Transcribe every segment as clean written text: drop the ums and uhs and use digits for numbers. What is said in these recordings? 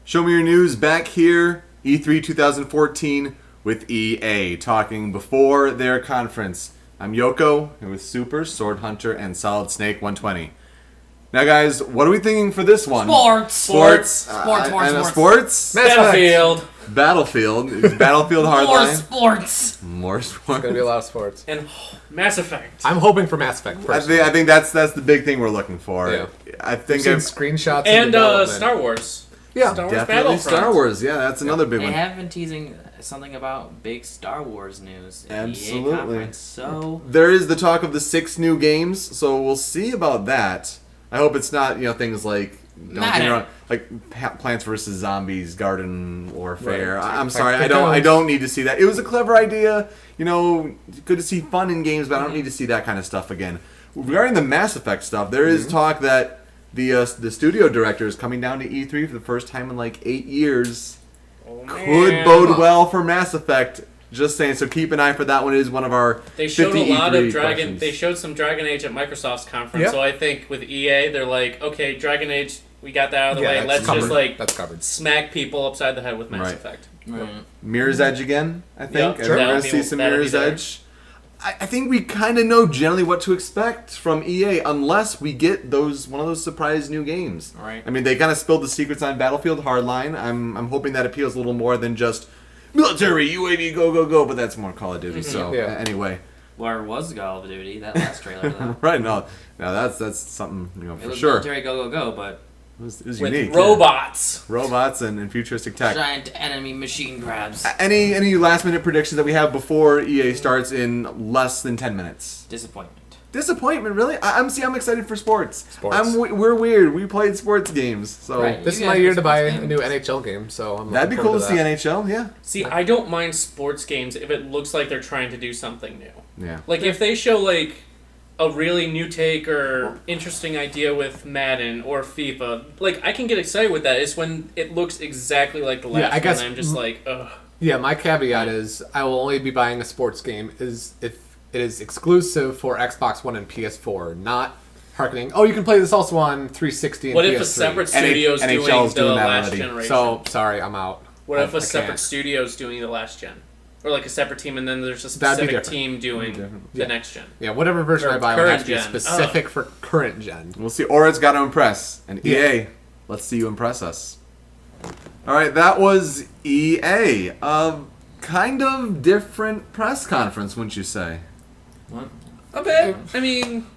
Show Me Your News back here, E3 2014 with EA, talking before their conference. I'm Youko, here with Super, SwordHunter, and Solid Snake 120. Now, guys, what are we thinking for this one? Sports. Battlefield. Battlefield Hardline. More sports. It's Gonna be a lot of sports. And Mass Effect. I'm hoping for Mass Effect. I think that's the big thing we're looking for. Yeah. I think I've seen screenshots And development. Star Wars. Yeah, Star Wars definitely Battlefront. Star Wars. Yeah, that's another big They one. have been teasing something about big Star Wars news at the EA Absolutely. conference. So There is the talk of the 6 new games, so we'll see about that. I hope it's not, things like Plants vs. Zombies, Garden Warfare. Right. I'm sorry, I don't need to see that. It was a clever idea, good to see fun in games, but I don't need to see that kind of stuff again. Regarding the Mass Effect stuff, there is talk that the studio director is coming down to E3 for the first time in like 8 years. Could bode well for Mass Effect. Just saying, so keep an eye for that one. It is one of our They showed 50 a lot E3 of Dragon. questions. They showed some Dragon Age at Microsoft's conference. Yep. So I think with EA, they're like, okay, Dragon Age, we got that out of the way. that's Let's covered. just That's covered. smack people upside the head with Mass Right. Effect. Mirror's Edge again, I think. Yep, We're that'll going to be- see some that'll be Mirror's there. Edge. I think we kind of know generally what to expect from EA unless we get one of those surprise new games. Right. I mean, they kind of spilled the secrets on Battlefield Hardline. I'm hoping that appeals a little more than just military, UAV, go, go, go, but that's more Call of Duty. So, anyway. where was Call of Duty? That last trailer though. Right, no, that's something, It for was sure. military go go go, but It was With unique. robots. Yeah. Robots and futuristic tech. giant enemy machine grabs. Any last minute predictions that we have before EA starts in less than 10 minutes? Disappointment. Disappointment, really? I'm excited for sports. Sports. We're weird. We played sports games, so Right. This is You my guys year play to buy sports a new NHL game, so I'm that'd be looking cool to forward see NHL. Yeah, See, I don't mind sports games if it looks like they're trying to do something new. yeah. Like if they show like a really new take or interesting idea with Madden or FIFA, like I can get excited with that. It's when it looks exactly like the last I guess- one. I'm just like, ugh. Yeah, my caveat is I will only be buying a sports game is if it is exclusive for Xbox One and PS4, not harkening. Oh, you can play this also on 360 and What PS3. if a separate studio's doing NHL's the doing that last already. generation? So sorry, I'm out. what if I a separate can't. studio's doing the last gen? Or like a separate team and then there's a That'd be specific different. team doing different. the next gen? Yeah, whatever version Or I buy will have current to be gen. specific for current gen. We'll see. Aura's got to impress, and EA, let's see you impress us. All right, that was EA. Kind of different press conference, wouldn't you say? What? A bit. I mean,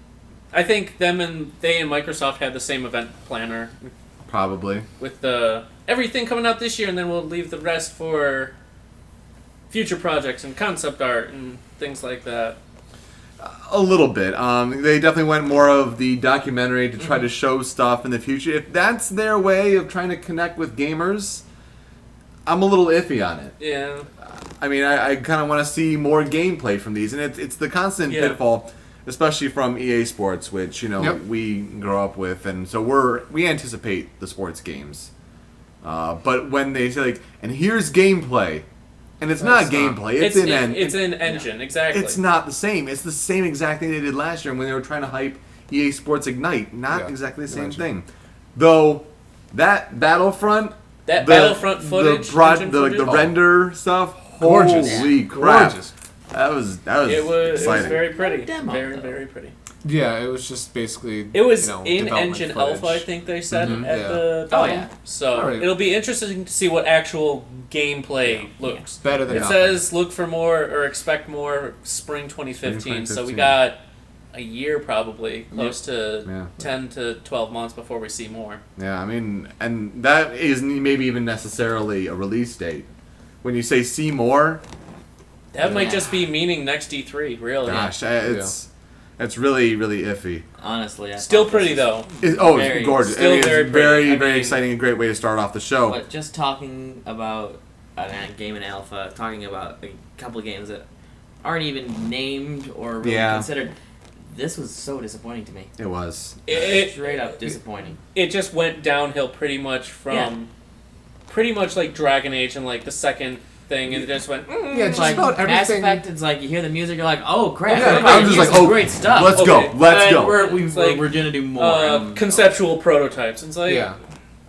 I think they and Microsoft had the same event planner Probably. with everything coming out this year, and then we'll leave the rest for future projects and concept art and things like that. A little bit. They definitely went more of the documentary to try to show stuff in the future. If that's their way of trying to connect with gamers, I'm a little iffy on it. Yeah. I mean, I kind of want to see more gameplay from these, and it's the constant pitfall, especially from EA Sports, which we grow up with, and so we anticipate the sports games. But when they say and here's gameplay, and it's not gameplay, it's an engine, exactly. It's not the same. It's the same exact thing they did last year when they were trying to hype EA Sports Ignite. Not exactly the same thing, though. That Battlefront. Battlefront footage, the render stuff, Gorgeous. holy crap! Gorgeous. That was It was exciting. very pretty, Demo, very though. very pretty. Yeah, it was just basically. It was in in-engine alpha, I think they said at the Oh, demo. yeah. So Alright. it'll be interesting to see what actual gameplay looks. Better than It nothing. says look for more or expect more spring 2015. So we 2015. got a year probably, close to Yeah. 10 to 12 months before we see more. Yeah, I mean, and that isn't maybe even necessarily a release date. When you say see more, That might just be meaning next E3, really. gosh, it's really really iffy. Honestly, I Still thought pretty this though. It's Very- gorgeous. still It's very very pretty. I very mean- exciting and great way to start off the show. But just talking about a game in alpha, talking about a couple of games that aren't even named or really considered. This was so disappointing to me. It was. Straight up disappointing. It just went downhill pretty much from pretty much like Dragon Age and like the second thing, and it just went. Yeah, It's just like about Mass everything. Effect. It's like you hear the music, you're like, oh crap! Yeah, everybody, I'm just here's like, some oh, great stuff. let's Okay. go, let's And go. we're gonna do more. conceptual prototypes. It's like Yeah.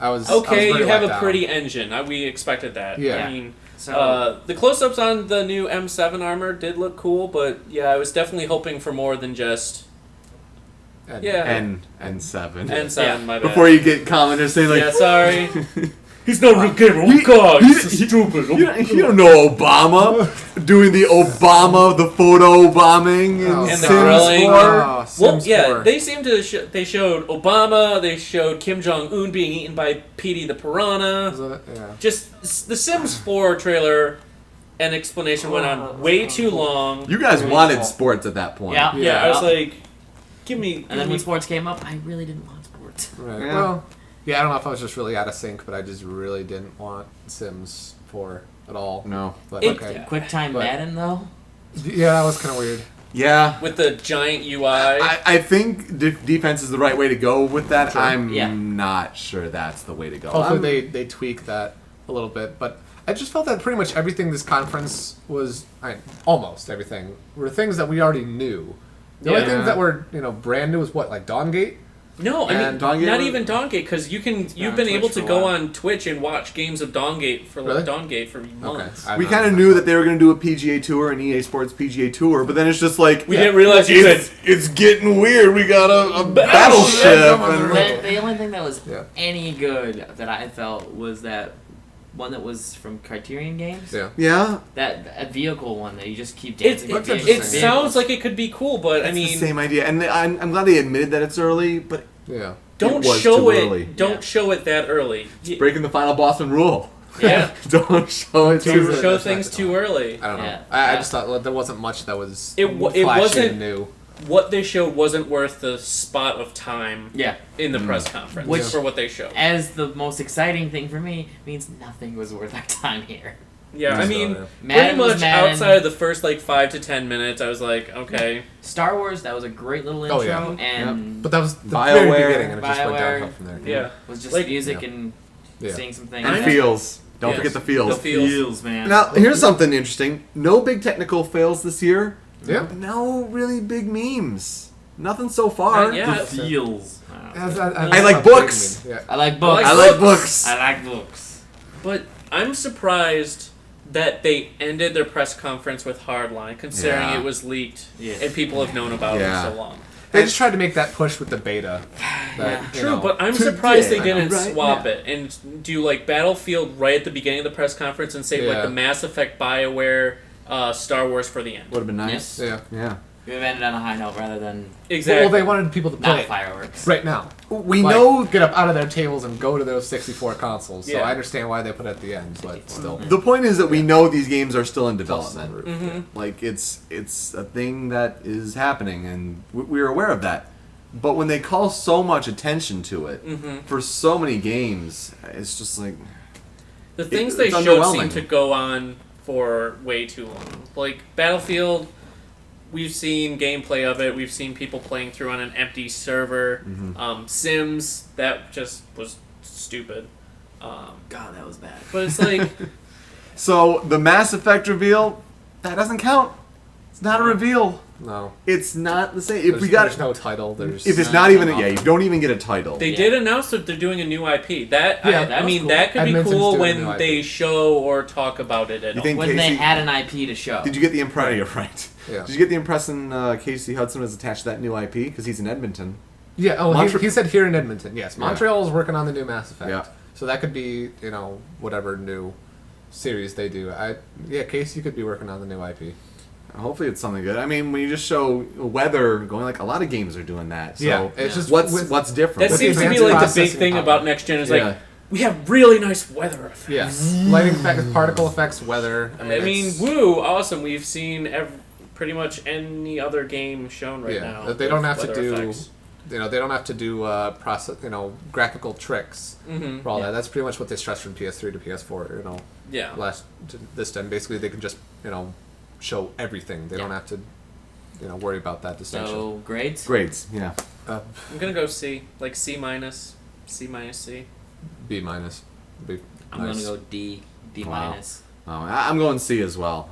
Okay, very you have let a down. pretty engine. We expected that. Yeah. I mean, So the close-ups on the new M7 armor did look cool, but yeah, I was definitely hoping for more than just N7. M7. Yeah. My bad. Before you get commenters saying like, yeah, sorry. He's not real gamer. Oh God, he's stupid. you don't know Obama doing the Obama, the photo bombing in Oh, And the Sims grilling. 4. Well, Sims yeah, 4. they seem to. They showed Obama. They showed Kim Jong Un being eaten by Petey the piranha. Yeah. Just the Sims 4 trailer and explanation went on way too long. You guys wanted sports at that point. yeah, Yeah, I was like, give me. And then when sports came up, I really didn't want sports. Right. Yeah. Well, yeah, I don't know if I was just really out of sync, but I just really didn't want Sims 4 at all. No. But It- okay. QuickTime But- Madden though. Yeah, that was kind of weird. Yeah. with the giant UI. I think defense is the right way to go with that. Sure. I'm Yeah. not sure that's the way to go. Hopefully they tweak that a little bit, but I just felt that pretty much everything this conference was, almost everything, were things that we already knew. The only Yeah. things that were brand new was what, like Dawngate? No, I And mean Dawngate not was- even Dawngate, because you've been Twitch able for to a go while. on Twitch and watch games of Dawngate for Really? Dawngate for months. I we don't know. kind of knew that they were going to do a PGA Tour, an EA Sports PGA Tour, but then it's just like We didn't realize you could. it's getting weird. We got a Battleship. battleship. The, the only thing that was Yeah. any good that I felt was that one that was from Criterion Games. Yeah. Yeah, That vehicle one that you just keep It, dancing. it, with Looks vehicles. interesting. it sounds like it could be cool, but I it's mean, the same idea, and I'm glad they admitted that it's early, but Yeah. don't it was show too it. early. Don't Yeah. show it that early. breaking the final Boston rule. Yeah, Don't show it Too too early. show That's things not too early. I don't know. Yeah. I just thought there wasn't much that was It flashy wasn't- and new. What they showed wasn't worth the spot of time Yeah. in the press conference Which- for what they showed. As the most exciting thing for me means nothing was worth our time here. Yeah, I mean, Madden pretty was much Madden. outside of the first like 5 to 10 minutes, I was like, okay. Star Wars, that was a great little intro, Oh, yeah. and But that was the BioWare. very beginning, and it just went BioWare. downhill from there. Yeah. was just Like- music Yeah. and Yeah. seeing some things. And I'm- feels. Don't Yes. forget the feels. The feels. man. Now, here's something interesting. No big technical fails this year. Yeah. No really big memes. Nothing so far. Not yet. the feels. I like books. Yeah. I like books. I like books. I like books. But I'm surprised that they ended their press conference with Hardline, considering Yeah. it was leaked Yes. and people have known about Yeah. it so long. They just tried to make that push with the beta. That, you True, know, but I'm surprised they Today, didn't right swap now. it and do like Battlefield right at the beginning of the press conference and say like Yeah. the Mass Effect, BioWare, Star Wars for the end. Would have been nice. Yeah. Yeah. We have ended on a high note rather than Exactly. Well, they wanted people to play not it fireworks. right now. We Like, know get up out of their tables and go to those 64 consoles. So Yeah. I understand why they put it at the end, but still. the point is that we know these games are still in development. Mm-hmm. Like it's a thing that is happening, and we're aware of that. But when they call so much attention to it Mm-hmm. for so many games, it's just like The things It's they showed underwhelming. seem to go on for way too long. Like Battlefield, we've seen gameplay of it. We've seen people playing through on an empty server. Mm-hmm. Sims, that just was stupid. God, that was bad. But it's like, so. The Mass Effect reveal that doesn't count. It's not a reveal. No. It's not the same. If There's, we got there's no title. There's if it's No, not even no. yeah, you don't even get a title. they Yeah. did announce that they're doing a new IP. That Yeah, I that was mean, cool. that could be Edmonton's cool doing a new when IP. they show or talk about it at You all. think When they Casey- had an IP to show. Did you get the impression? You're right. Yeah. Did you get the impression Casey Hudson was attached to that new IP because he's in Edmonton? Yeah, oh, Montre- he said here in Edmonton. Yes, Yeah. Montreal is working on the new Mass Effect. Yeah. So that could be, whatever new series they do. Casey could be working on the new IP. Hopefully it's something good. I mean, when you just show weather going, like a lot of games are doing that. So Yeah, it's just what's with- what's different? That With seems to be advanced like the big processing thing power. about next gen is Yeah. like we have really nice weather effects. Yes, lighting effects, particle effects, weather. I mean, it's- woo, awesome. We've seen pretty much any other game shown right now. that they don't have to with do. weather effects. They don't have to do process. Graphical tricks Mhm. for all that. That's pretty much what they stressed from PS3 to PS4. Yeah. Last to this time, basically they can just show everything. They don't have to worry about that distinction. So grades? Grades, yeah. I'm gonna go C, like C minus, C. B minus. B. I'm nice. gonna go D. D Wow. minus. I'm going C as well.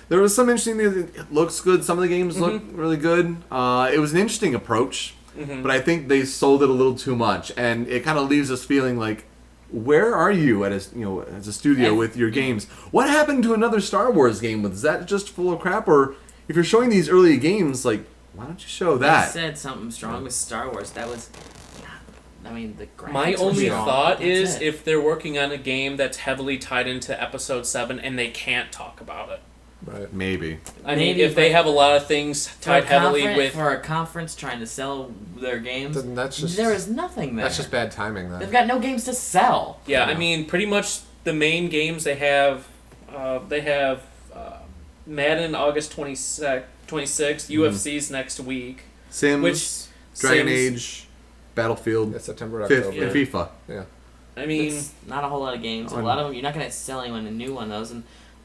There was some interesting things. It looks good. Some of the games look really good. It was an interesting approach. but I think they sold it a little too much, and it kind of leaves us feeling like, where are you as a studio with your games? What happened to another Star Wars game? Was that just full of crap? Or if you're showing these early games, like, why don't you show that? They said something strong with Star Wars. That was, I mean, the graphics. My were only strong. thought That's is it. if they're working on a game that's heavily tied into Episode 7 and they can't talk about it. Right. Maybe. I Maybe, mean, if they but have a lot of things tied heavily with... For a conference trying to sell their games, Then that's just- there is nothing there. That's just bad timing then. They've got no games to sell. Yeah, I mean, pretty much the main games they have Madden August 26th, UFC's next week. Sims, Which Dragon Sims- Age, Battlefield, Yeah, September, 5th, October. and FIFA. Yeah. I mean, It's not a whole lot of games. A lot of them, you're not going to sell anyone a new one of those, and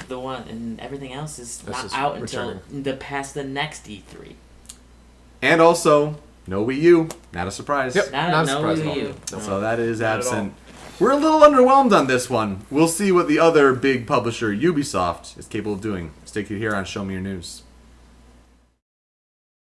the one and everything else is That's not just out until returning. past the next E3. And also, no Wii U. Not a surprise. Yep. Not Not no surprised at Wii all. U. So that is Not at absent. We're a little underwhelmed on this one. We'll see what the other big publisher, Ubisoft, is capable of doing. Stay tuned here on Show Me Your News.